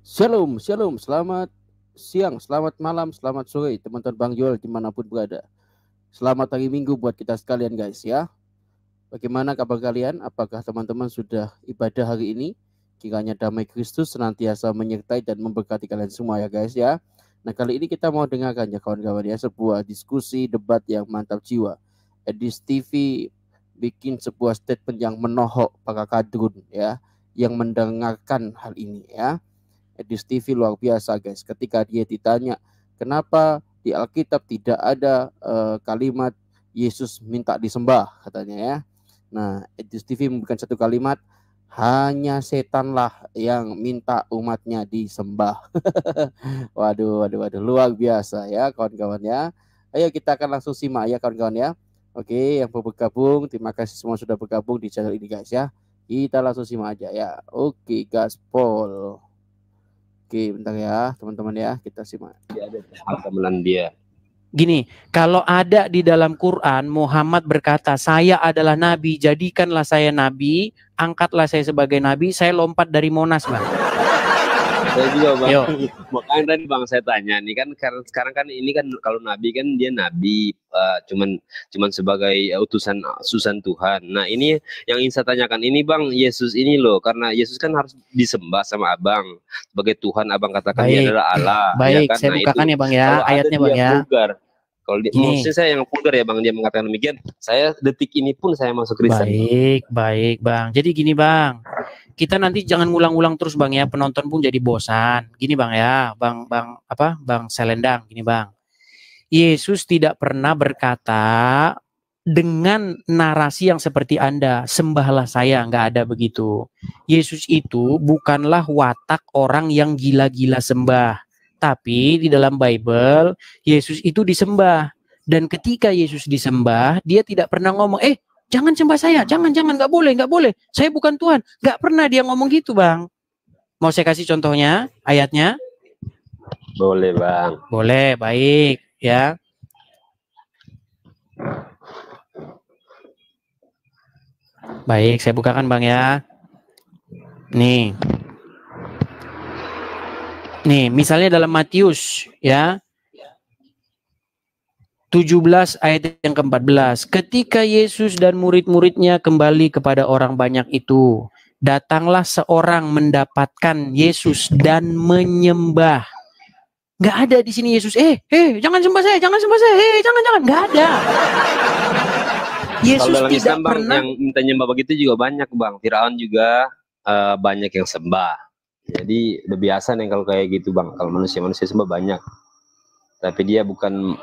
Shalom, shalom, selamat siang, selamat malam, selamat sore teman-teman Bang Joel dimanapun berada. Selamat hari Minggu buat kita sekalian guys ya. Bagaimana kabar kalian? Apakah teman-teman sudah ibadah hari ini? Kiranya damai Kristus senantiasa menyertai dan memberkati kalian semua ya guys ya. Nah kali ini kita mau dengarkan ya kawan-kawan ya, sebuah diskusi debat yang mantap jiwa. Edis TV bikin sebuah statement yang menohok para kadrun ya, yang mendengarkan hal ini ya. Edis TV luar biasa guys, ketika dia ditanya kenapa di Alkitab tidak ada kalimat Yesus minta disembah katanya ya. Nah Edis TV memberikan satu kalimat, hanya setanlah yang minta umatnya disembah. Waduh, waduh, waduh, luar biasa ya kawan-kawan ya. Ayo kita akan langsung simak ya kawan-kawan ya. Oke, yang mau bergabung, terima kasih semua sudah bergabung di channel ini guys ya. Kita langsung simak aja ya. Oke, gaspol. Oke, bentar ya, teman-teman ya, kita simak. Dia ada teman dia. Gini, kalau ada di dalam Quran, Muhammad berkata, saya adalah nabi, jadikanlah saya nabi, angkatlah saya sebagai nabi, saya lompat dari Monas, Bang. Saya juga Bang. Yo. Makanya tadi Bang saya tanya nih kan, sekarang kan ini kan kalau nabi kan dia nabi cuman sebagai utusan Tuhan. Nah ini yang ingin saya tanyakan ini Bang, Yesus ini loh, karena Yesus kan harus disembah sama Abang sebagai Tuhan, Abang katakan dia adalah Allah. Baik, ya kan? saya bukakan ya Bang ya, ayatnya Bang ya. Kalau dia, maksudnya saya yang vulgar ya Bang, dia mengatakan demikian, saya detik ini pun saya masuk Kristen. Baik Bang. Jadi gini Bang, kita nanti jangan ngulang-ulang terus Bang ya, penonton pun jadi bosan. Gini Bang ya, Bang Selendang, gini Bang. Yesus tidak pernah berkata dengan narasi yang seperti Anda, sembahlah saya, nggak ada begitu. Yesus itu bukanlah watak orang yang gila-gila sembah. Tapi di dalam Bible, Yesus itu disembah. Dan ketika Yesus disembah, dia tidak pernah ngomong, jangan sembah saya, jangan, nggak boleh. Saya bukan Tuhan. Nggak pernah dia ngomong gitu, Bang. Mau saya kasih contohnya, ayatnya? Boleh, Bang. Boleh, baik. Ya. Baik, saya bukakan Bang ya. Nih, misalnya dalam Matius ya 17 ayat yang ke-14. Ketika Yesus dan murid-muridnya kembali kepada orang banyak itu, datanglah seorang mendapatkan Yesus dan menyembah. Nggak ada di sini Yesus, jangan sembah saya, jangan, nggak ada. Yesus kalau dalam Islam Bang, yang minta nyembah begitu juga banyak Bang. Firaun juga banyak yang sembah. Jadi udah biasa nih kalau kayak gitu Bang. Kalau manusia sembah banyak, tapi dia bukan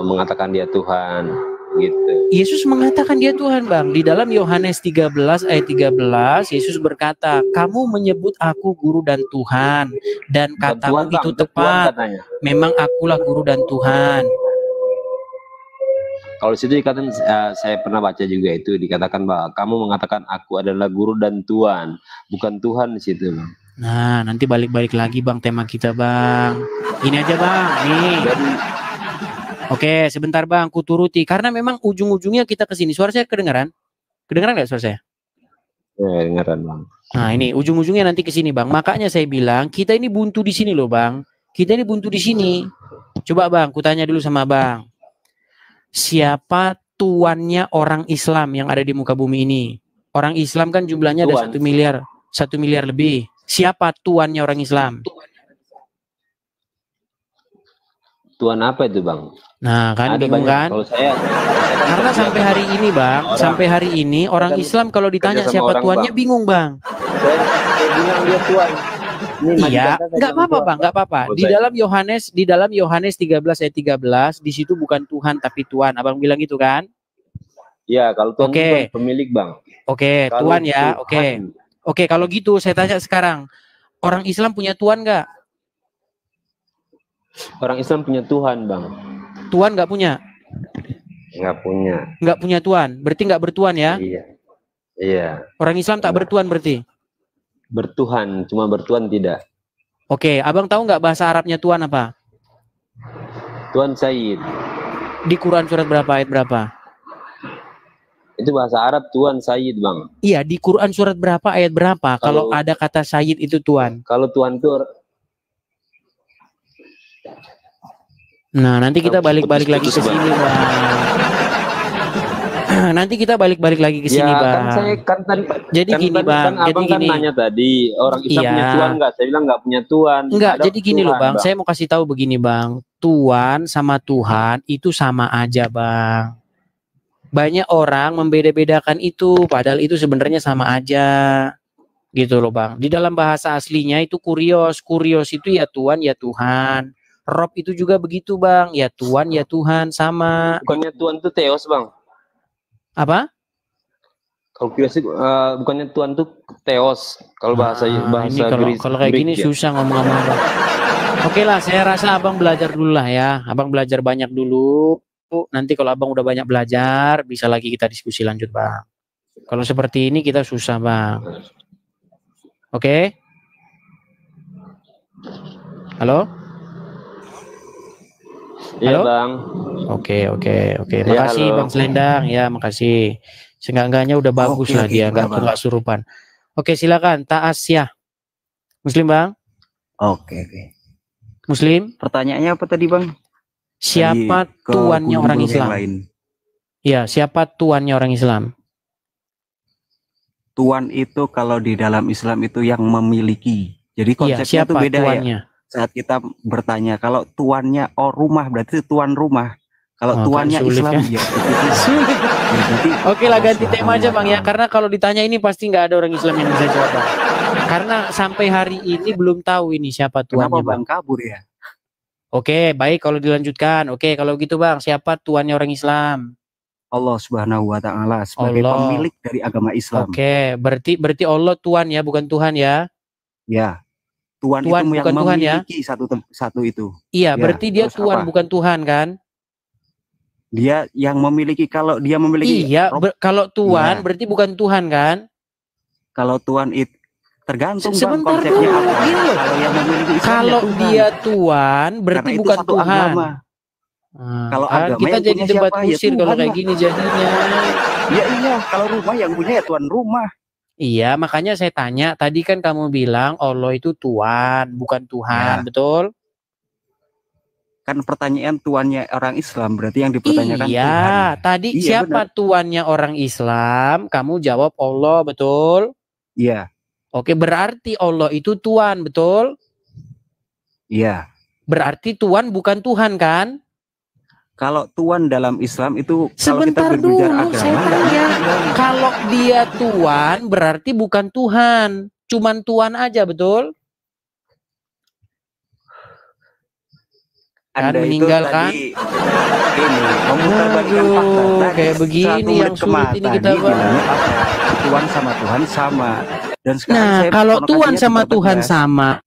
mengatakan dia Tuhan gitu. Yesus mengatakan dia Tuhan Bang. Di dalam Yohanes 13 ayat 13 Yesus berkata, kamu menyebut aku guru dan Tuhan, dan katamu itu tepat. Memang akulah guru dan Tuhan. Kalau situ dikatakan, saya pernah baca juga itu dikatakan bahwa kamu mengatakan aku adalah guru dan Tuhan, bukan Tuhan di situ Bang. Nah, nanti balik-balik lagi Bang tema kita Bang. Ini aja Bang, nih. Oke, sebentar Bang, kuturuti. Karena memang ujung-ujungnya kita ke sini. Suara saya kedengaran? Kedengaran nggak suara saya? Ya, kedengaran Bang. Nah, ini ujung-ujungnya nanti ke sini Bang. Makanya saya bilang, kita ini buntu di sini loh Bang. Kita ini buntu di sini. Coba Bang, kutanya dulu sama Bang. Siapa tuannya orang Islam yang ada di muka bumi ini? Orang Islam kan jumlahnya ada 1 miliar lebih. Siapa tuannya orang Islam? Tuan apa itu Bang? Nah kan bingung kan? Kalau saya karena sampai hari ini Bang, sampai hari ini orang Islam kalau ditanya siapa tuannya bingung Bang. Saya bilang dia tuan. Iya, nggak apa-apa Bang, nggak apa-apa. Di dalam Yohanes 13 ayat 13, di situ bukan Tuhan tapi Tuan. Abang bilang gitu kan? Iya, kalau Tuhan itu pemilik Bang. Oke, Tuan ya. Oke, kalau gitu saya tanya sekarang, orang Islam punya Tuhan nggak? Orang Islam punya Tuhan Bang. Tuhan nggak punya? Nggak punya. Nggak punya Tuhan, berarti nggak bertuan ya? Iya. Orang Islam tak bertuan berarti? Bertuhan, cuma bertuan tidak. Oke, Abang tahu nggak bahasa Arabnya Tuhan apa? Tuhan Sayyid. Di Quran surat berapa, ayat berapa? Itu bahasa Arab Tuhan Sayyid Bang. Iya, di Quran surat berapa, ayat berapa? Kalau ada kata Sayyid itu Tuhan. Kalau Tuhan itu Nah, nanti kita balik-balik lagi ke sini, Bang. Nanti kita balik-balik lagi ke sini, Ya Bang. kan saya kan tadi Jadi kan gini, tadi Bang. kan Jadi abang kan gini. nanya tadi orang Islam Iya. punya Tuhan nggak? Saya bilang nggak punya Tuhan. Enggak, Ada jadi gini loh, Tuhan, Bang. Saya mau kasih tahu begini, Bang. Tuhan sama Tuhan itu sama aja, Bang. Banyak orang membeda-bedakan itu, padahal itu sebenarnya sama aja. Gitu loh, Bang. Di dalam bahasa aslinya itu kurios. Kurios itu ya Tuhan, ya Tuhan. Rob itu juga begitu, Bang. Ya Tuhan, ya Tuhan, sama. Bukannya Tuhan itu Theos, Bang? Apa? Kalau kira sih bukannya Tuhan tuh Theos. Kalau bahasa ini kalau kayak gini ya. susah ngomong-ngomong, Bang. Oke lah, saya rasa Abang belajar dulu lah ya. Abang belajar banyak dulu. Nanti kalau Abang udah banyak belajar, bisa lagi kita diskusi lanjut, Bang. Kalau seperti ini kita susah, Bang. Oke? Halo? Iya, Halo? Bang. Oke. Ya, Makasih, halo. Bang Selendang. Ya, makasih. Seenggak-enggaknya udah bagus lah dia, nggak surupan. Oke, silakan. Ta'asyah. Muslim, Bang? Oke. Muslim? Pertanyaannya apa tadi, Bang? Siapa tuannya orang Islam? Ya, siapa tuannya orang Islam? Tuan itu kalau di dalam Islam itu yang memiliki. Jadi konsepnya itu beda tuannya? Ya. Saat kita bertanya, kalau tuannya rumah berarti tuan rumah. Kalau tuannya Islam ya. Sulit. Oke lah, ganti tema aja, Bang ya. Karena kalau ditanya ini pasti nggak ada orang Islam yang bisa jawab, Bang. Karena sampai hari ini belum tahu ini siapa tuannya, Bang. Kabur ya. Oke, baik kalau dilanjutkan. Oke, kalau gitu, Bang, siapa tuannya orang Islam? Allah Subhanahu wa Ta'ala sebagai pemilik dari agama Islam. Oke, berarti Allah Tuhan ya, bukan Tuhan ya? Ya, Tuhan itu yang bukan memiliki Tuhan ya? satu itu. Iya, ya, berarti dia Tuhan bukan Tuhan kan? Dia yang memiliki, kalau dia memiliki. Iya, kalau Tuhan berarti bukan Tuhan kan? Kalau Tuhan itu tergantung sebentar konsepnya dulu, apa. Kalau yang memiliki Islam kalau ya dia Tuhan berarti bukan Tuhan. Kalau agama kita jadi debat kusir kalau kayak gini jadinya. Ya iya, kalau rumah yang punya ya tuan rumah. Iya, makanya saya tanya tadi kan kamu bilang Allah itu Tuhan, bukan Tuhan, betul? Kan pertanyaan tuannya orang Islam berarti yang dipertanyakan Tuhan. Iya, tadi siapa benar. Tuannya orang Islam? Kamu jawab Allah, betul? Iya. Oke, berarti Allah itu Tuhan, betul? Iya. Berarti Tuhan bukan Tuhan kan? Kalau Tuhan dalam Islam itu sebentar kalau kita berbicara agama, saya tanya. Kalau dia Tuhan berarti bukan Tuhan, cuman Tuhan aja, betul? Anda meninggalkan itu tadi ini memutarbalikkan fakta. Kayak begini yang sulit ini kita Tuhan sama Tuhan sama. Dan nah, kalau Tuhan sama Tuhan sama,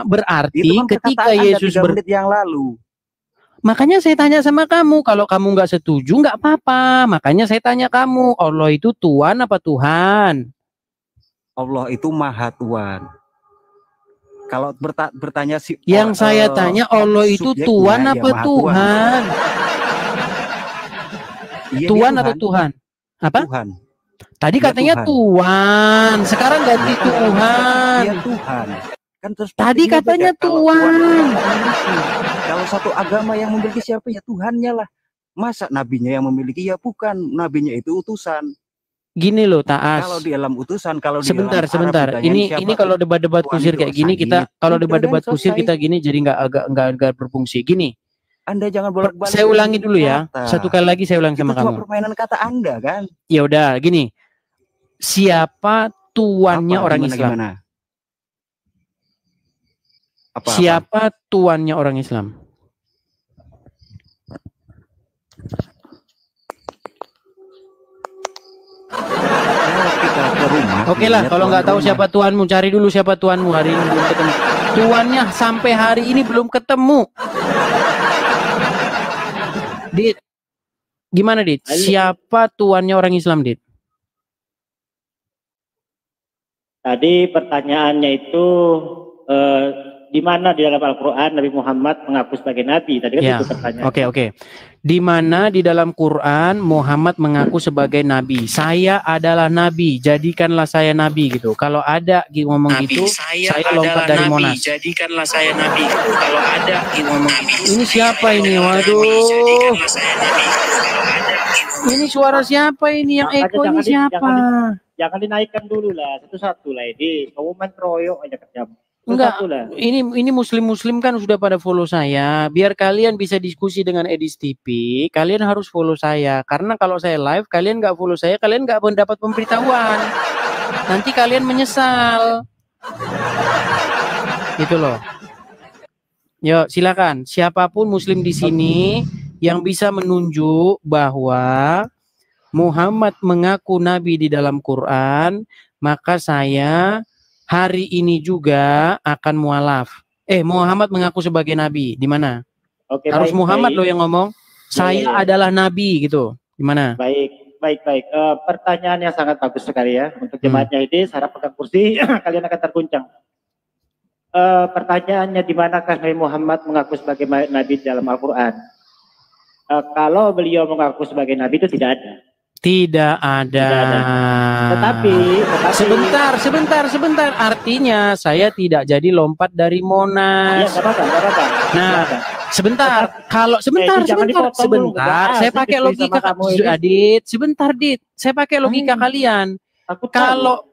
berarti ketika Yesus yang lalu. Makanya saya tanya sama kamu, kalau kamu nggak setuju nggak apa-apa. Makanya saya tanya kamu, Allah itu Tuhan apa Tuhan? Allah itu Maha Tuhan. Kalau bertanya si yang saya tanya Allah itu Tuhan apa Tuhan? Iya, Tuhan atau Tuhan? Apa? Tuhan. Tadi katanya Tuhan, sekarang ganti Tuhan. Iya Tuhan. Kan tadi katanya Tuhan. Kalau satu agama yang memiliki siapa ya Tuhannya lah. Masa nabinya yang memiliki ya bukan, nabinya itu utusan. Gini loh Taas. Kalau di dalam utusan, kalau sebentar. Ini kalau debat-debat kusir kayak gini kita, kalau debat-debat kusir kita gini jadi nggak berfungsi. Gini. Anda jangan bolak-balik. Saya ulangi dulu ya. Satu kali lagi saya ulangi sama kamu. Itu permainan kata Anda kan. Ya udah, gini. Siapa tuannya orang Islam? Gimana? Siapa tuannya orang Islam? Oke lah, kalau nggak tahu siapa tuanmu, cari dulu siapa tuanmu. Hari ini belum ketemu. Tuannya sampai hari ini belum ketemu. Dit, gimana Dit? Siapa tuannya orang Islam, Dit? Tadi pertanyaannya itu di mana di dalam Al-Quran Nabi Muhammad mengaku sebagai Nabi? Tadi kan itu pertanyaan. Oke. Di mana di dalam Quran Muhammad mengaku sebagai Nabi? Saya adalah Nabi, jadikanlah saya Nabi gitu. Kalau ada ngomong Nabi, gitu, saya lompat dari Monas. Jadikanlah saya Nabi. Kalau ada ngomong gitu. Ini siapa ini? Waduh. Ini suara siapa ini? Yang eko ini siapa? Jangan dinaikkan dulu lah, satu-satu lah ini. Kamu main royok aja kerja. Enggak, ini muslim kan sudah pada follow saya. Biar kalian bisa diskusi dengan Edis TV, kalian harus follow saya. Karena kalau saya live, kalian nggak follow saya, kalian nggak mendapat pemberitahuan. Nanti kalian menyesal. Itu loh. Yuk, silakan. Siapapun muslim di sini yang bisa menunjuk bahwa Muhammad mengaku Nabi di dalam Quran, maka saya hari ini juga akan mualaf. Muhammad mengaku sebagai Nabi. Di mana? Oke, harus Muhammad loh yang ngomong. Saya adalah Nabi gitu. Di mana? Baik. Pertanyaan yang sangat bagus sekali ya. Untuk jemaatnya ini, harap pegang kursi, kalian akan terguncang. Pertanyaannya, di manakah Nabi Muhammad mengaku sebagai Nabi dalam Al-Quran? Kalau beliau mengaku sebagai Nabi itu tidak ada. Tidak ada. Tetapi sebentar. Artinya saya tidak jadi lompat dari Monas. Ya, nggak apa-apa. Nah, sebentar. Kalau sebentar. Saya pakai logika Dit. Sebentar, Dit. Saya pakai logika kalian.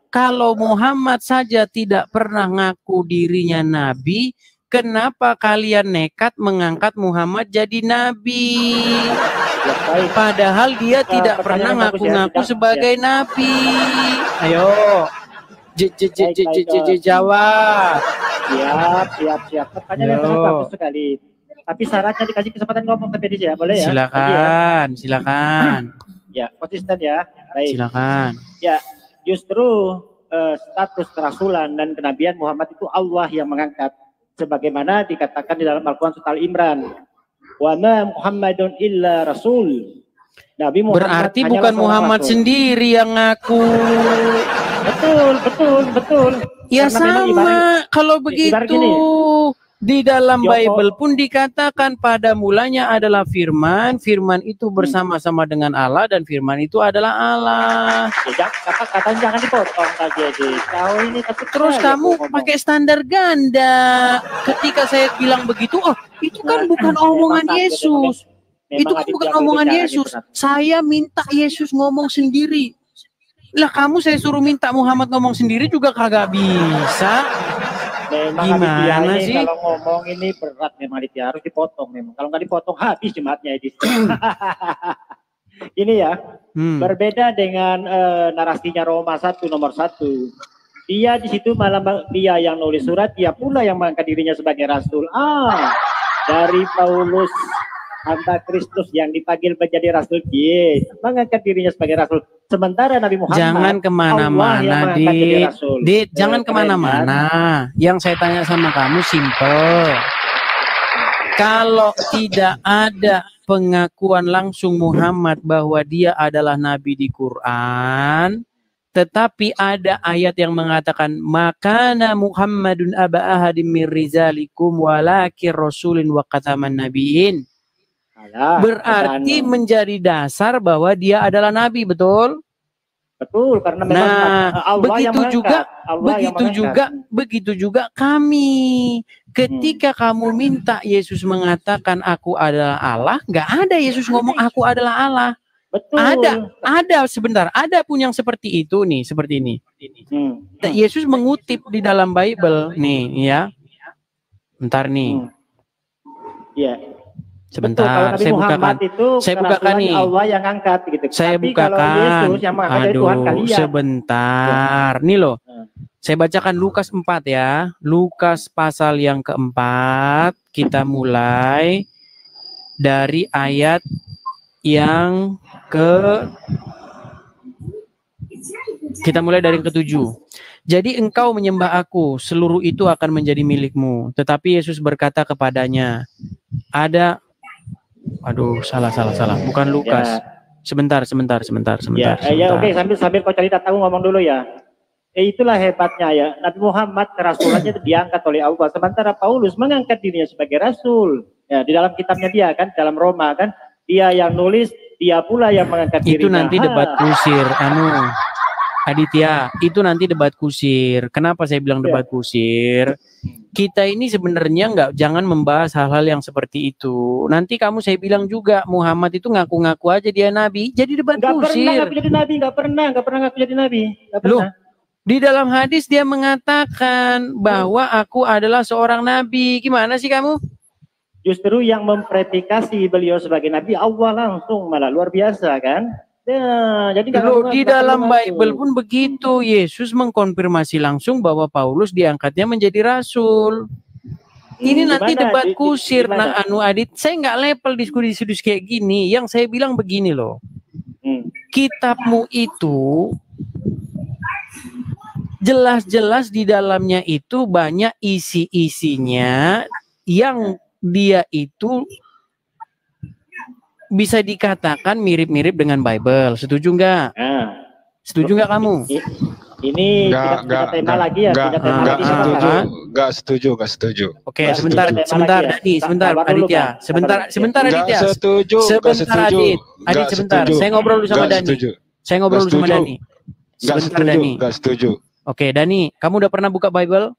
Kalau Muhammad saja tidak pernah ngaku dirinya Nabi, kenapa kalian nekat mengangkat Muhammad jadi Nabi? Padahal dia tidak pernah ngaku-ngaku sebagai Nabi. Ayo, jawab. Siap. Pertanyaan yang sangat bagus sekali. Tapi syaratnya dikasih kesempatan ngomong tapi ya, boleh ya? Silakan. Ya, konsisten ya. Baik. Silakan. Ya, justru status kerasulan dan kenabian Muhammad itu Allah yang mengangkat. Sebagaimana dikatakan di dalam Al-Quran Surat Al-Imran. Wa ma Muhammadun illa rasul. Nabi Muhammad berarti bukan Muhammad rasul sendiri yang ngaku. Betul. Ya sama. Kalau begitu di dalam Bible pun dikatakan pada mulanya adalah firman, firman itu bersama-sama dengan Allah dan firman itu adalah Allah. Kata jangan dipotong saja deh. Kau ini terus kamu pakai standar ganda. Ketika saya bilang begitu, itu kan bukan omongan Yesus. Itu kan bukan omongan Yesus. Saya minta Yesus ngomong sendiri. Lah kamu saya suruh minta Muhammad ngomong sendiri juga kagak bisa. Memang gimana sih? Kalau ngomong ini berat memang harus dipotong memang. Kalau nggak dipotong habis jemaatnya ini. Ini ya, berbeda dengan narasinya Roma 1 nomor 1. Dia di situ malah dia yang nulis surat, dia pula yang mengangkat dirinya sebagai rasul. Dari Paulus hamba Kristus yang dipanggil menjadi rasul, mengangkat dirinya sebagai rasul. Sementara Nabi Muhammad jangan kemana-mana, Dit, jangan kemana-mana. Yang saya tanya sama kamu simple. Kalau tidak ada pengakuan langsung Muhammad bahwa dia adalah Nabi di Quran, tetapi ada ayat yang mengatakan makana Muhammadun aba ahadim mir rizalikum walakin rasulin wa khataman nabiyyin. Berarti menjadi dasar bahwa dia adalah Nabi, betul? Betul, karena memang Allah begitu juga kami. Ketika kamu minta Yesus mengatakan aku adalah Allah, nggak ada Yesus ngomong aku adalah Allah. Betul. Ada sebentar, ada pun yang seperti itu nih, seperti ini. Yesus mengutip di dalam Bible nih, ya. Bentar nih. Iya. Sebentar, saya bukakan. Saya bukakan nih. Allah yang angkat gitu. Saya tapi bukakan. Kalau Yesus yang mengangkat Tuhan kalian. Sebentar. Nih loh. Saya bacakan Lukas 4 ya. Lukas pasal yang keempat. Kita mulai dari ayat yang kita mulai dari yang ke-7. Jadi engkau menyembah aku, seluruh itu akan menjadi milikmu. Tetapi Yesus berkata kepadanya, salah. Bukan Lukas. Ya. Sebentar. Ya, oke, sambil kau cari datamu ngomong dulu ya. Itulah hebatnya ya. Nabi Muhammad kerasulannya diangkat oleh Allah. Sementara Paulus mengangkat dirinya sebagai rasul. Ya, di dalam kitabnya dia kan, dalam Roma kan, dia yang nulis, dia pula yang mengangkat dirinya. Itu nanti debat kusir, Aditya, itu nanti debat kusir. Kenapa saya bilang debat kusir? Kita ini sebenarnya jangan membahas hal-hal yang seperti itu. Nanti saya bilang juga Muhammad itu ngaku-ngaku aja dia nabi, jadi debat kusir. Nggak pernah ngaku jadi nabi, nggak pernah ngaku jadi nabi. Loh, di dalam hadis dia mengatakan bahwa aku adalah seorang nabi. Gimana sih kamu? Justru yang mempredikasi beliau sebagai nabi Allah langsung, malah luar biasa kan? Ya, jadi di dalam Bible pun begitu. Yesus mengkonfirmasi langsung bahwa Paulus diangkatnya menjadi rasul. Ini nanti debat kusir. Nah, Adit, saya nggak level diskusi kayak gini. Yang saya bilang begini loh. Kitabmu itu jelas-jelas di dalamnya itu banyak isi-isinya yang dia itu bisa dikatakan mirip-mirip dengan Bible. Setuju nggak? Setuju nggak kamu? Ini tidak tema lagi ya? Nggak setuju. Oke, sebentar Dani, sebentar Aditya. Sebentar Aditya. Sebentar Adit. Sebentar. Saya ngobrol dulu sama Dani. Sebentar Dani. Nggak setuju. Oke, Dani, kamu udah pernah buka Bible?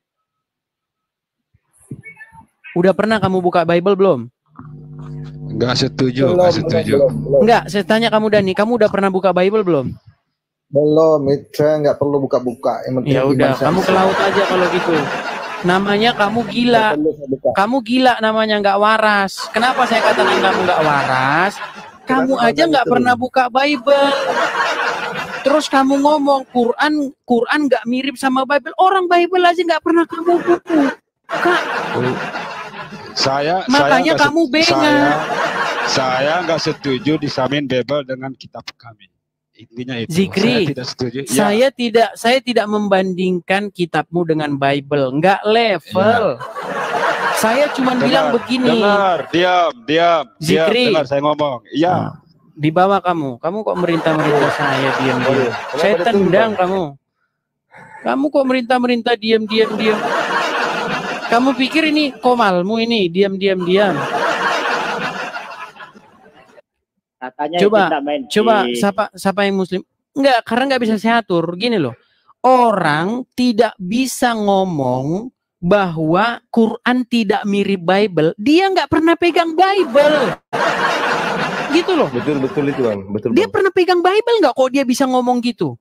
Udah pernah kamu buka Bible belum? Nggak setuju. Enggak, saya tanya kamu Dani, kamu udah pernah buka Bible belum? Belum, saya nggak perlu buka-buka. Ya udah, kamu ke laut aja kalau gitu. Namanya kamu gila. Kamu gila namanya, nggak waras. Kenapa saya katakan kamu nggak waras? Kamu aja nggak pernah buka Bible. Terus kamu ngomong Quran nggak mirip sama Bible. Orang Bible aja nggak pernah kamu buka. Makanya kamu bengak. Saya nggak setuju disamain Bible dengan kitab kami. Intinya itu. Zikri, saya tidak setuju. Saya tidak membandingkan kitabmu dengan Bible. Nggak level. Saya cuma bilang begini. Diam. Zikri, dengar saya ngomong. Iya. Di bawah kamu kok merintah saya diam. Saya tendang kamu. Kamu kok merintah diam. Kamu pikir ini komalmu ini diam. Katanya coba siapa yang muslim? Enggak, karena nggak bisa saya atur. Gini loh. Orang tidak bisa ngomong bahwa Quran tidak mirip Bible. Dia nggak pernah pegang Bible. Gitu loh. Betul itu Bang. Betul. Dia pernah pegang Bible nggak kok dia bisa ngomong gitu?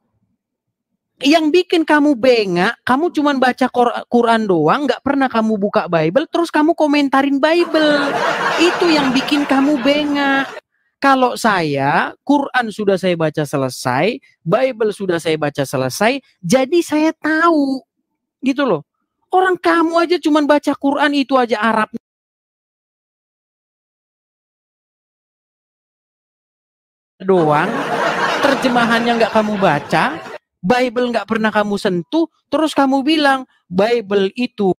Yang bikin kamu bengak, kamu cuman baca Quran doang, nggak pernah kamu buka Bible, terus kamu komentarin Bible. Itu yang bikin kamu bengak. Kalau saya, Quran sudah saya baca selesai, Bible sudah saya baca selesai, jadi saya tahu. Gitu loh. Orang kamu aja cuman baca Quran itu aja Arab doang, terjemahannya nggak kamu baca, Bible nggak pernah kamu sentuh, terus kamu bilang Bible itu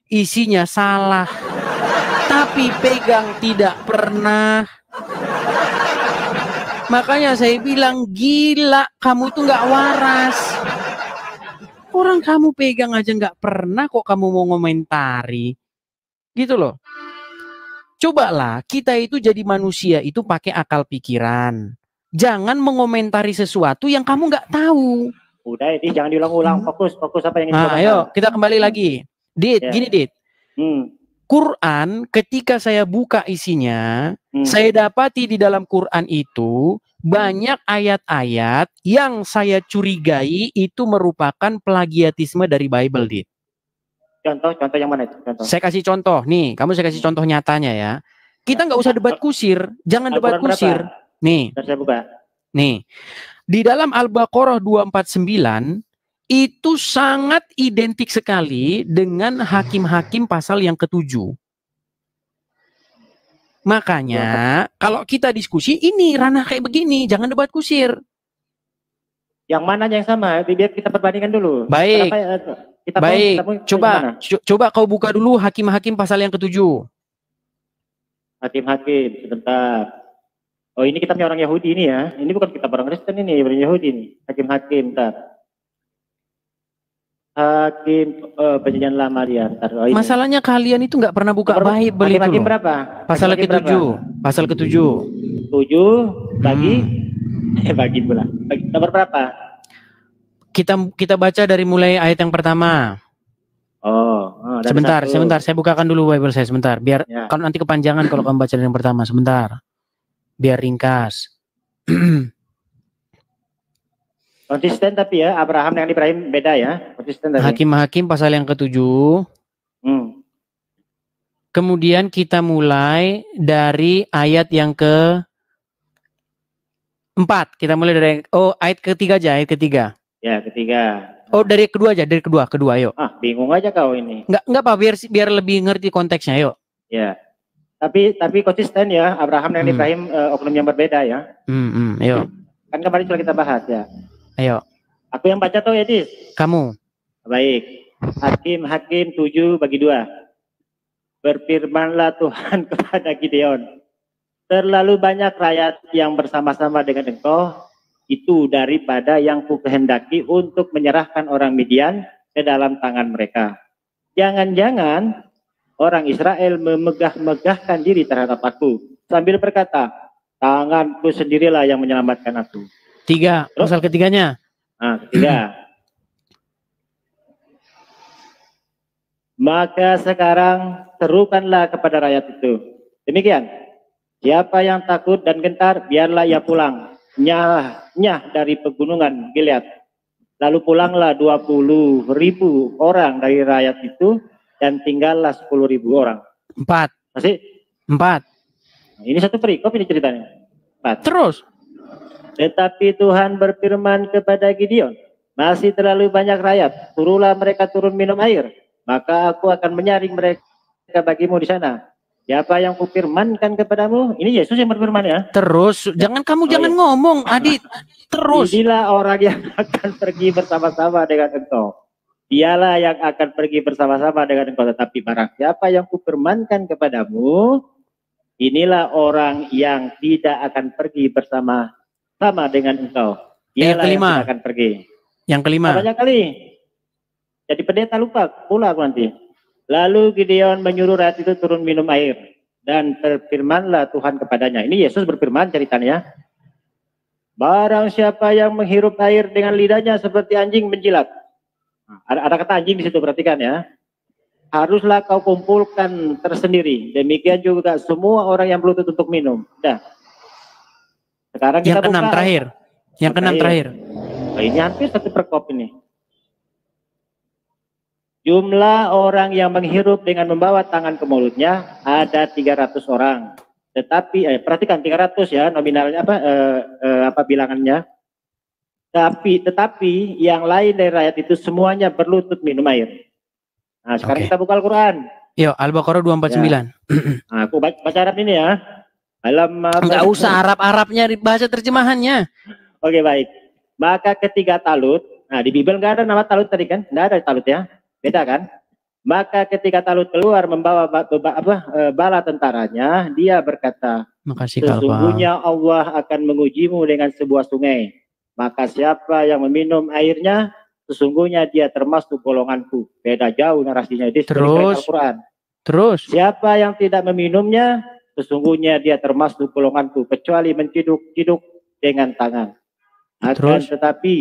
isinya salah, tapi pegang tidak pernah. Makanya saya bilang gila, kamu tuh nggak waras. Orang kamu pegang aja nggak pernah kok kamu mau ngomentari, gitu loh. Cobalah kita itu jadi manusia itu pakai akal pikiran. Jangan mengomentari sesuatu yang kamu nggak tahu. Udah, ini jangan diulang-ulang. Fokus apa yang ingin ayo kita kembali lagi. Gini Dit. Quran ketika saya buka isinya, saya dapati di dalam Quran itu banyak ayat-ayat yang saya curigai itu merupakan plagiatisme dari Bible, Dit. Contoh yang mana itu? Saya kasih contoh nih, saya kasih contoh nyatanya ya. Kita nggak usah debat kusir, jangan debat kusir. Nih, saya buka. Nih, di dalam Al-Baqarah 249 itu sangat identik sekali dengan Hakim-Hakim pasal yang ke-7. Makanya kalau kita diskusi ini ranah kayak begini, jangan debat kusir. Yang mana yang sama? Biar kita perbandingkan dulu. Baik. Coba kau buka dulu Hakim-Hakim pasal yang ke-7. Hakim-Hakim, sebentar. Oh ini kitabnya orang Yahudi ini ya. Ini bukan kitab orang Kristen ini, orang Yahudi ini. Hakim-hakim, ntar. Hakim perjanjian lama dia. Ntar. Oh, masalahnya kalian itu nggak pernah buka Bible itu Hakim loh. Berapa? Pasal ke-7. Pasal ke-7. 7 bagi bagi pula. Bagi nomor berapa? Kita baca dari mulai ayat yang pertama. Sebentar, saya bukakan dulu Bible saya sebentar. Biar kalau nanti kepanjangan kalau kamu baca dari yang pertama, sebentar. Biar ringkas. Konsisten tapi ya, Abraham dengan Ibrahim beda ya. Konsisten tapi. Hakim-hakim pasal yang ke-7. Kemudian kita mulai dari ayat yang ke-4. Kita mulai dari ayat ketiga aja, ayat ketiga. Ya, ketiga. Dari kedua aja, dari kedua, ayo. Bingung aja kau ini. Enggak Pak, biar lebih ngerti konteksnya, yuk. Ya. Tapi konsisten ya, Abraham dan Ibrahim oknum yang berbeda ya. Ayo. Kan kemarin sudah kita bahas ya. Ayo. Aku yang baca tuh Edis. Kamu. Baik. Hakim 7 bagi 2. Berfirmanlah Tuhan kepada Gideon. Terlalu banyak rakyat yang bersama-sama dengan engkau itu daripada yang kukehendaki untuk menyerahkan orang Midian ke dalam tangan mereka. Jangan-jangan orang Israel memegah-megahkan diri terhadap aku sambil berkata, tanganku sendirilah yang menyelamatkan aku. 3, pasal ketiganya. Ketiga. Maka sekarang serukanlah kepada rakyat itu. Demikian. Siapa yang takut dan gentar, biarlah ia pulang. Nyah dari pegunungan Gilead. Lalu pulanglah 20.000 orang dari rakyat itu. Dan tinggallah 10.000 orang. 4. Masih? 4. Ini satu perikop ini ceritanya. 4. Terus. Tetapi Tuhan berfirman kepada Gideon, masih terlalu banyak rakyat, suruhlah mereka turun minum air, maka aku akan menyaring mereka bagimu di sana. Siapa yang kufirmankan kepadamu? Ini Yesus yang berfirman ya. Terus, jangan ngomong, Adit. Terus. Inilah orang yang akan pergi bersama-sama dengan engkau. Dialah yang akan pergi bersama-sama dengan engkau, tetapi barang siapa yang kufirmankan kepadamu, inilah orang yang tidak akan pergi bersama-sama dengan engkau. Dialah yang tidak akan pergi. Yang kelima. Banyak kali. Jadi pendeta lupa pula aku nanti. Lalu Gideon menyuruh rakyat itu turun minum air. Dan berfirmanlah Tuhan kepadanya. Ini Yesus berfirman ceritanya. Barang siapa yang menghirup air dengan lidahnya seperti anjing menjilat. Ada kata anjing di situ, perhatikan ya. Haruslah kau kumpulkan tersendiri. Demikian juga semua orang yang berlutut untuk minum. Dah. Sekarang kita yang keenam terakhir. Yang keenam terakhir. Ini hampir satu perkop ini. Jumlah orang yang menghirup dengan membawa tangan ke mulutnya ada 300 orang. Tetapi perhatikan 300 ya nominalnya apa bilangannya. Tetapi yang lain dari rakyat itu semuanya berlutut minum air. Nah, sekarang kita buka Al-Quran. Yo, Al-Baqarah 249. Ya. Nah, aku baca Arab ini ya. Enggak usah Arab-Arabnya, bahasa terjemahannya. Oke, baik. Maka ketiga Talut, nah di Bible nggak ada nama Talut tadi kan? Nggak ada Talut ya. Beda kan? Maka ketika Talut keluar membawa bala tentaranya, dia berkata, sesungguhnya Allah akan mengujimu dengan sebuah sungai. Maka siapa yang meminum airnya, sesungguhnya dia termasuk golonganku. Beda jauh narasinya. Terus. Siapa yang tidak meminumnya, sesungguhnya dia termasuk golonganku. Kecuali menciduk-ciduk dengan tangan. Tetapi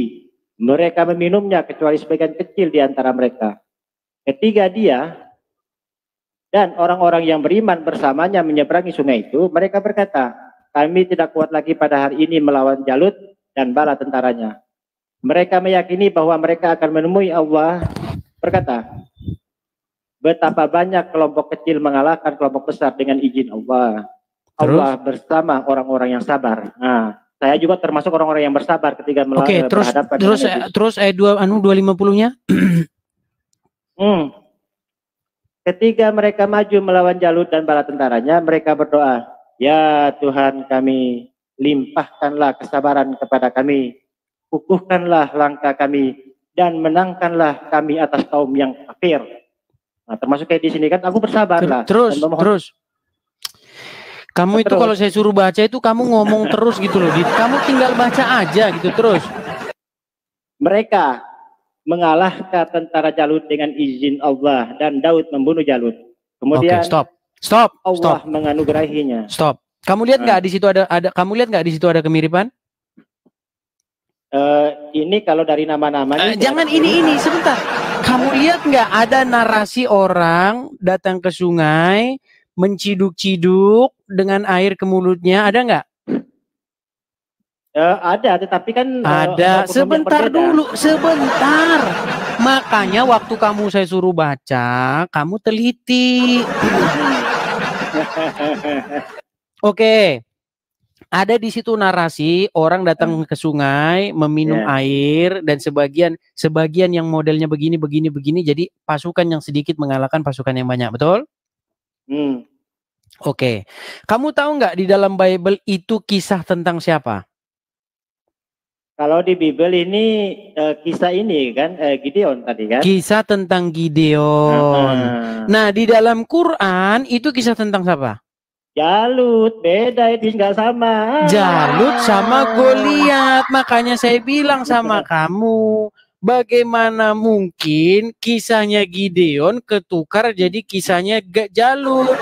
mereka meminumnya kecuali sebagian kecil di antara mereka. Ketika dia dan orang-orang yang beriman bersamanya menyeberangi sungai itu, mereka berkata, kami tidak kuat lagi pada hari ini melawan Jalut dan bala tentaranya. Mereka meyakini bahwa mereka akan menemui Allah, berkata, betapa banyak kelompok kecil mengalahkan kelompok besar dengan izin Allah. Allah bersama orang-orang yang sabar. Nah, saya juga termasuk orang-orang yang bersabar ketika berhadapan terus ayat 250-nya. Ketika mereka maju melawan Jalut dan bala tentaranya, mereka berdoa, ya Tuhan kami, limpahkanlah kesabaran kepada kami, kukuhkanlah langkah kami, dan menangkanlah kami atas kaum yang kafir. Nah, termasuk kayak di sini kan, aku bersabarlah. Terus. Kamu itu kalau saya suruh baca itu kamu ngomong terus gitu loh, Dit. Kamu tinggal baca aja gitu terus. Mereka mengalahkan tentara Jalut dengan izin Allah dan Daud membunuh Jalut. Kemudian Allah menganugerahinya. Stop. Kamu lihat nggak di situ ada kamu lihat nggak di situ ada kemiripan? Ini kalau dari nama-namanya jangan ini sebentar. Kamu lihat nggak ada narasi orang datang ke sungai menciduk-ciduk dengan air ke mulutnya, ada nggak? Ada, tetapi kan ada. Sebentar dulu, sebentar. Makanya waktu saya suruh baca, kamu teliti. Oke. Ada di situ narasi orang datang ke sungai meminum air dan sebagian yang modelnya begini, jadi pasukan yang sedikit mengalahkan pasukan yang banyak, betul? Oke. Kamu tahu nggak di dalam Bible itu kisah tentang siapa? Kalau di Bible ini kisah ini kan Gideon tadi kan? Kisah tentang Gideon. Nah, di dalam Quran itu kisah tentang siapa? Jalut, beda itu nggak sama. Jalut sama Goliat. Makanya saya bilang sama kamu, bagaimana mungkin kisahnya Gideon ketukar jadi kisahnya Jalut?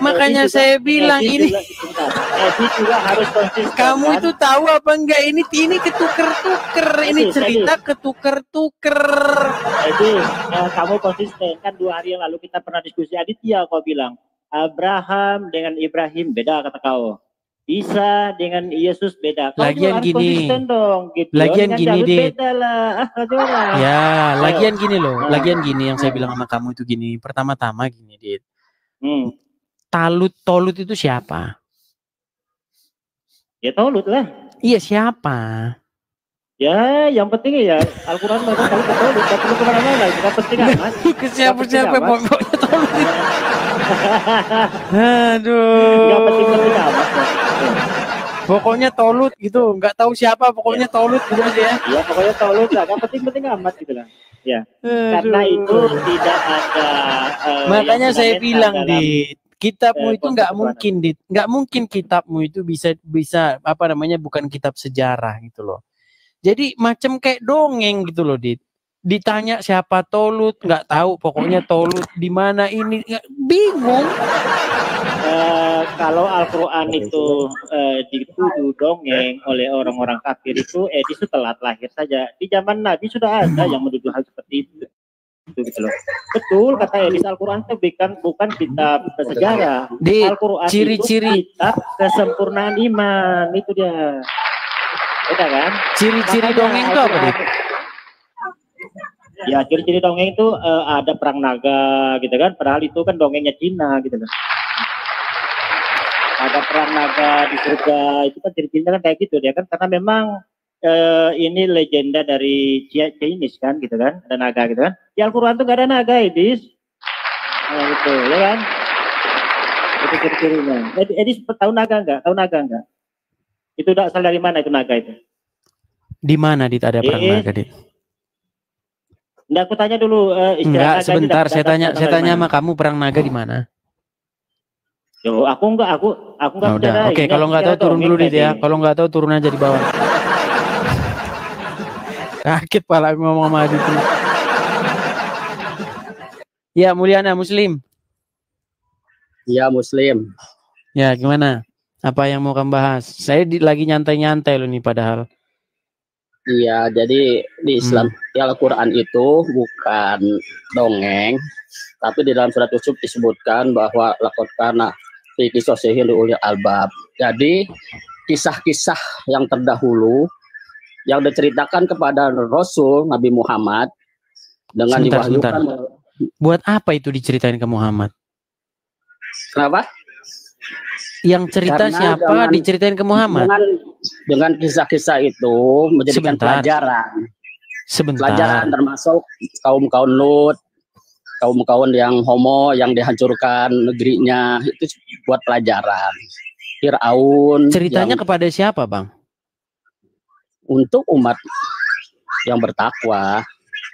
Makanya saya bilang ini juga harus konsisten. Kamu itu tahu apa enggak ini ketuker-tuker, ini cerita ketuker-tuker. Jadi kamu konsisten kan 2 hari yang lalu kita pernah diskusi Aditya, kau bilang Abraham dengan Ibrahim beda kata kau. Isa dengan Yesus beda. Kau lagian gini. Konsisten dong. Gitu. Lagian gini deh. Beda lah. Ya, lagian gini loh. Lagian gini yang saya bilang sama kamu itu gini. Pertama-tama gini, Dit. Tolut itu siapa? Ya Tolut lah. Iya, siapa? Ya, yang penting ya Al-Quran mereka tahu ke Tolut. Gak perlu kemana-mana. Gak penting amat. Siapa pokoknya Tolut itu. Aduh. Gak penting amat. Pokoknya Tolut gitu. Gak tahu siapa. Pokoknya Tolut gitu aja ya. Iya, pokoknya Tolut lah. Gak penting amat gitu lah. Ya. Karena itu tidak ada. Makanya saya bilang di kitabmu itu nggak mungkin kitabmu itu bisa bukan kitab sejarah gitu loh. Jadi macam kayak dongeng gitu loh, Dit. Ditanya siapa Tolut, nggak tahu, pokoknya Tolut di mana ini, bingung. Kalau Al-Quran itu dituduh dongeng oleh orang-orang kafir itu telat lahir saja. Di zaman Nabi sudah ada yang menuduh hal seperti itu. Gitu loh. Betul kata Edis, Al-Quran itu bukan kitab sejarah. Al-Quran ciri-ciri itu kitab kesempurnaan iman, itu dia. Beda kan? Ciri-ciri dongeng itu apa, Dit? Ya, ciri-ciri dongeng itu ada perang naga gitu kan. Padahal itu kan dongengnya Cina gitu loh. Ada perang naga di surga, itu kan ciri-cirinya kan kayak gitu dia kan, karena memang ini legenda dari Chinese kan gitu kan, ada naga gitu kan. Di Al-Quran tuh gak ada naga, Edis. Nah, gitu ya kan. Itu ciri-cirinya. Edis tahu naga enggak? Itu asal dari mana itu naga itu? Di mana Dit ada perang naga, Dit? Enggak, aku tanya dulu. Enggak, sebentar. Saya tanya sama kamu, perang naga di mana? Yo, aku enggak udah. Oke, kalau nggak tahu turun dulu Dit ya. Kalau nggak tahu turun aja di bawah. Sakit pala ngomong sama Adit. Ya, Mulyana Muslim. Ya, Muslim. Ya, gimana? Apa yang mau kamu bahas? Saya lagi nyantai-nyantai loh nih padahal. Iya, jadi di Islam Al-Quran itu bukan dongeng, tapi di dalam surat Yusuf disebutkan bahwa laqad kana fi qisasihim liulil albab. Jadi kisah-kisah yang terdahulu yang diceritakan kepada Rasul Nabi Muhammad dengan diwahyukan. Buat apa itu diceritain ke Muhammad? Kenapa? Yang cerita siapa diceritain ke Muhammad? Dengan kisah-kisah itu menjadikan pelajaran. Pelajaran termasuk kaum-kaum Lut, kaum-kaum yang homo yang dihancurkan negerinya, itu buat pelajaran. Fir'aun. Ceritanya kepada siapa, Bang? Untuk umat yang bertakwa.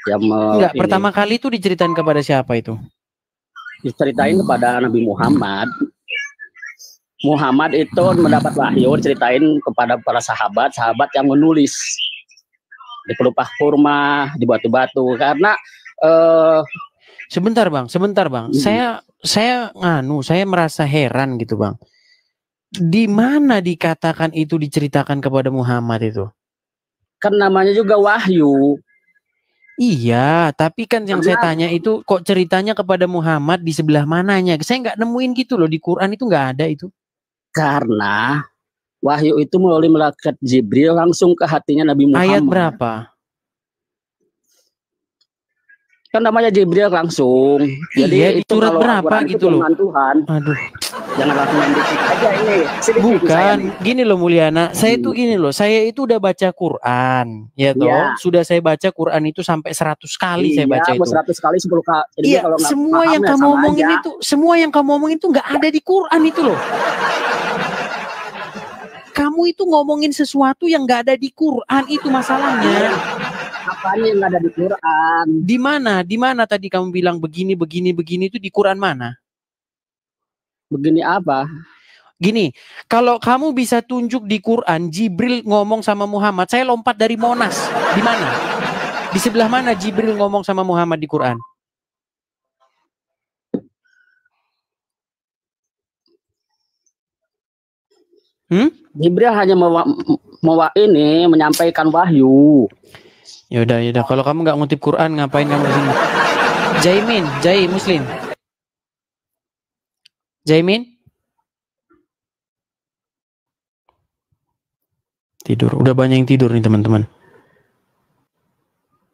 Enggak, pertama kali itu diceritain kepada siapa itu? diceritain kepada Nabi Muhammad. Muhammad itu mendapat wahyu ceritain kepada para sahabat yang menulis di pelupa kurma, di batu-batu, karena sebentar bang. Saya merasa heran gitu bang. Di mana dikatakan itu diceritakan kepada Muhammad itu? Kan namanya juga wahyu. Iya, tapi kan yang saya tanya itu kok ceritanya kepada Muhammad di sebelah mananya? Saya nggak nemuin gitu loh, di Quran itu nggak ada itu. Karena wahyu itu melalui malaikat Jibril langsung ke hatinya Nabi Muhammad. Ayat berapa? Kan namanya Jibril langsung. Jadi iya, itu surat berapa gitu loh. Tuhan. Aduh. Jangan langsung mendikik aja ini. Bukan, gini loh Mulyana. Saya itu gini loh. Saya itu udah baca Quran, ya toh. Ya. Sudah saya baca Quran itu sampai 100 kali saya baca itu. 100 kali 10 kali. Iya, semua yang kamu omongin itu, nggak ada di Quran itu loh. Kamu itu ngomongin sesuatu yang nggak ada di Quran, itu masalahnya. Apanya yang nggak ada di Quran? Di mana tadi kamu bilang begini itu di Quran mana? Begini apa? Gini, kalau kamu bisa tunjuk di Quran Jibril ngomong sama Muhammad, saya lompat dari Monas. Di mana? Di sebelah mana Jibril ngomong sama Muhammad di Quran? Jibril hanya menyampaikan wahyu. Yaudah. Kalau kamu nggak ngutip Quran, ngapain kamu di sini? Jaimin? Tidur. Udah banyak yang tidur nih teman-teman.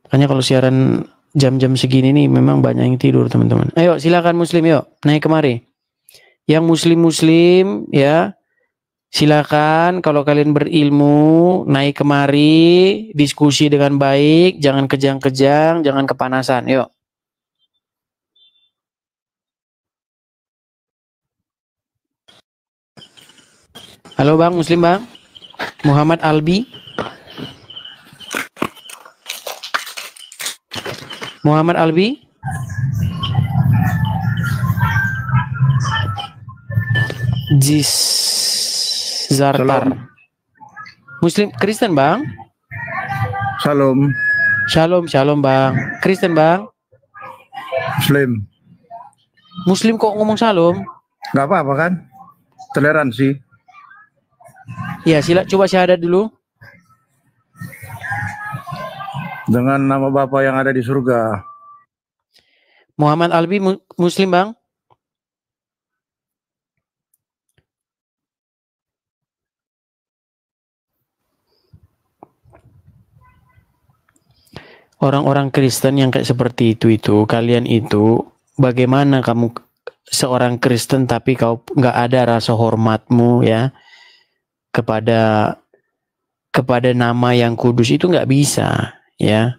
Makanya kalau siaran jam-jam segini nih memang banyak yang tidur teman-teman. Ayo silakan Muslim, yuk naik kemari. Yang Muslim ya. Silakan kalau kalian berilmu naik kemari, diskusi dengan baik, jangan kejang-kejang, jangan kepanasan. Yuk. Halo Bang, Muslim Bang. Muhammad Albi. Jis Zartar. Salam. Muslim Kristen Bang. Shalom Bang. Kristen Bang. Muslim kok ngomong shalom? Gak apa-apa kan? Toleransi. Ya, coba syahadat dulu. Dengan nama Bapa yang ada di surga. Muhammad Albi Muslim Bang. Orang-orang Kristen yang kayak seperti itu kalian itu bagaimana kamu seorang Kristen tapi kau nggak ada rasa hormatmu ya kepada nama yang kudus, itu nggak bisa ya.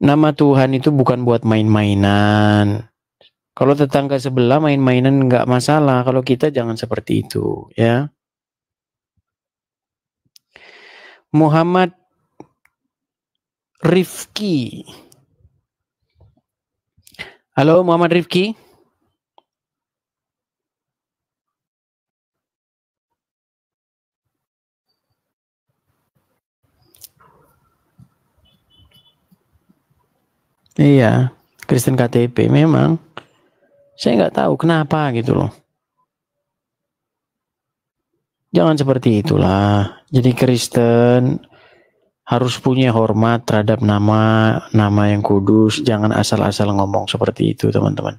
Nama Tuhan itu bukan buat main-mainan. Kalau tetangga sebelah main-mainan nggak masalah, kalau kita jangan seperti itu ya. Muhammad Rifki. Halo Muhammad Rifki. Iya, Kristen KTP memang. Saya nggak tahu kenapa gitu loh. Jangan seperti itulah. Jadi Kristen harus punya hormat terhadap nama yang kudus. Jangan asal-asal ngomong seperti itu, teman-teman.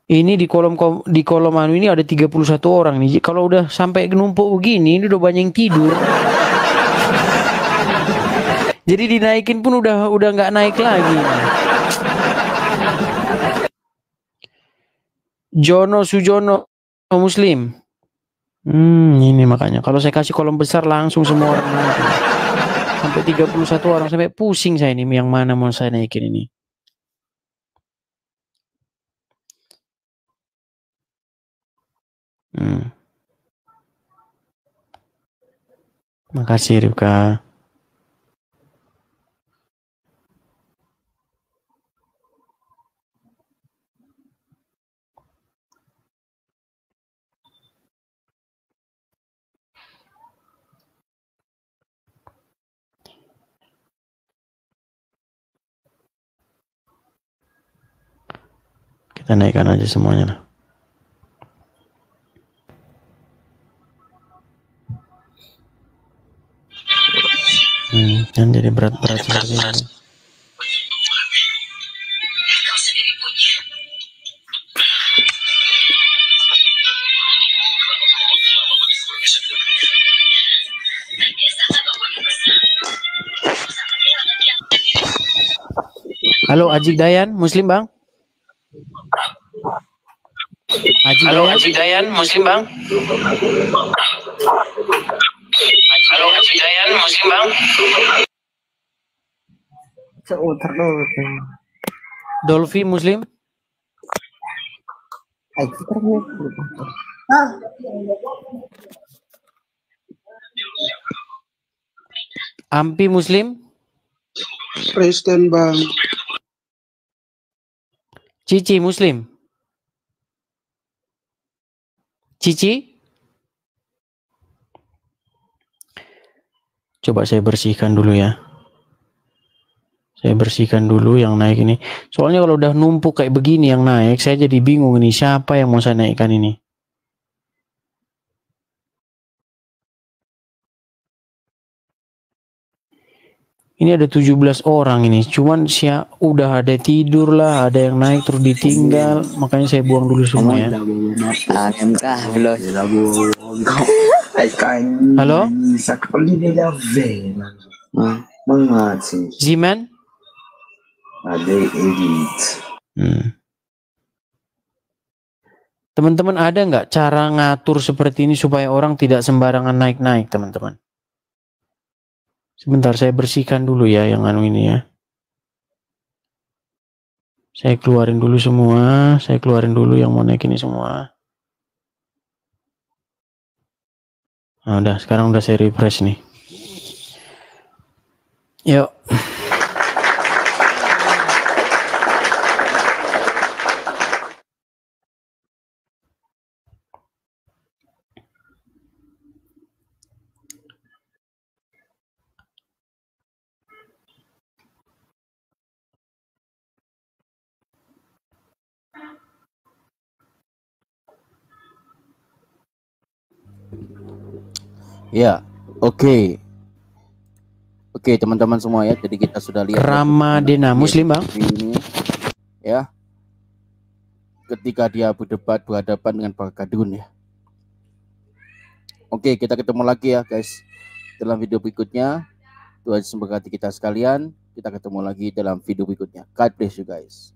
Ini di kolom anu ini ada 31 orang nih. Kalau udah sampai numpuk begini, ini udah banyak yang tidur. Jadi dinaikin pun udah nggak naik lagi. Jono Sujono Muslim. Ini makanya kalau saya kasih kolom besar langsung semua orang naik. Sampai 31 orang, sampai pusing saya ini yang mana mau saya naikin ini. Makasih Rifka. Kita naikkan aja semuanya lah. Yang jadi berat-berat seperti ini. Halo Ajik Dayan, Muslim Bang? Ajik Dayan, Muslim Bang? Halo Ajik Dayan, Muslim Bang? Dolfi Muslim? Ampi Muslim? Kristen Bang. Cici Muslim? Cici? Coba saya bersihkan dulu ya. Saya bersihkan dulu yang naik ini. Soalnya kalau udah numpuk kayak begini yang naik, saya jadi bingung ini siapa yang mau saya naikkan ini. Ini ada 17 orang ini. Cuman udah ada tidur lah, ada yang naik terus ditinggal. Makanya saya buang dulu semua ya. Halo? Ziman? Teman-teman ada nggak cara ngatur seperti ini supaya orang tidak sembarangan naik-naik, teman-teman? Sebentar, saya bersihkan dulu ya yang anu ini ya. Saya keluarin dulu semua. Saya keluarin dulu yang mau naik ini semua. Nah, udah, sekarang udah saya refresh nih. Yuk. Ya, oke. Oke, teman-teman semua ya. Jadi kita sudah lihat Ramadena Muslim, Bang. Ini ya. Ketika dia berhadapan dengan Pak Kadun ya. Oke, kita ketemu lagi ya, guys. Dalam video berikutnya. Tuhan memberkati kita sekalian. Kita ketemu lagi dalam video berikutnya. God bless you guys.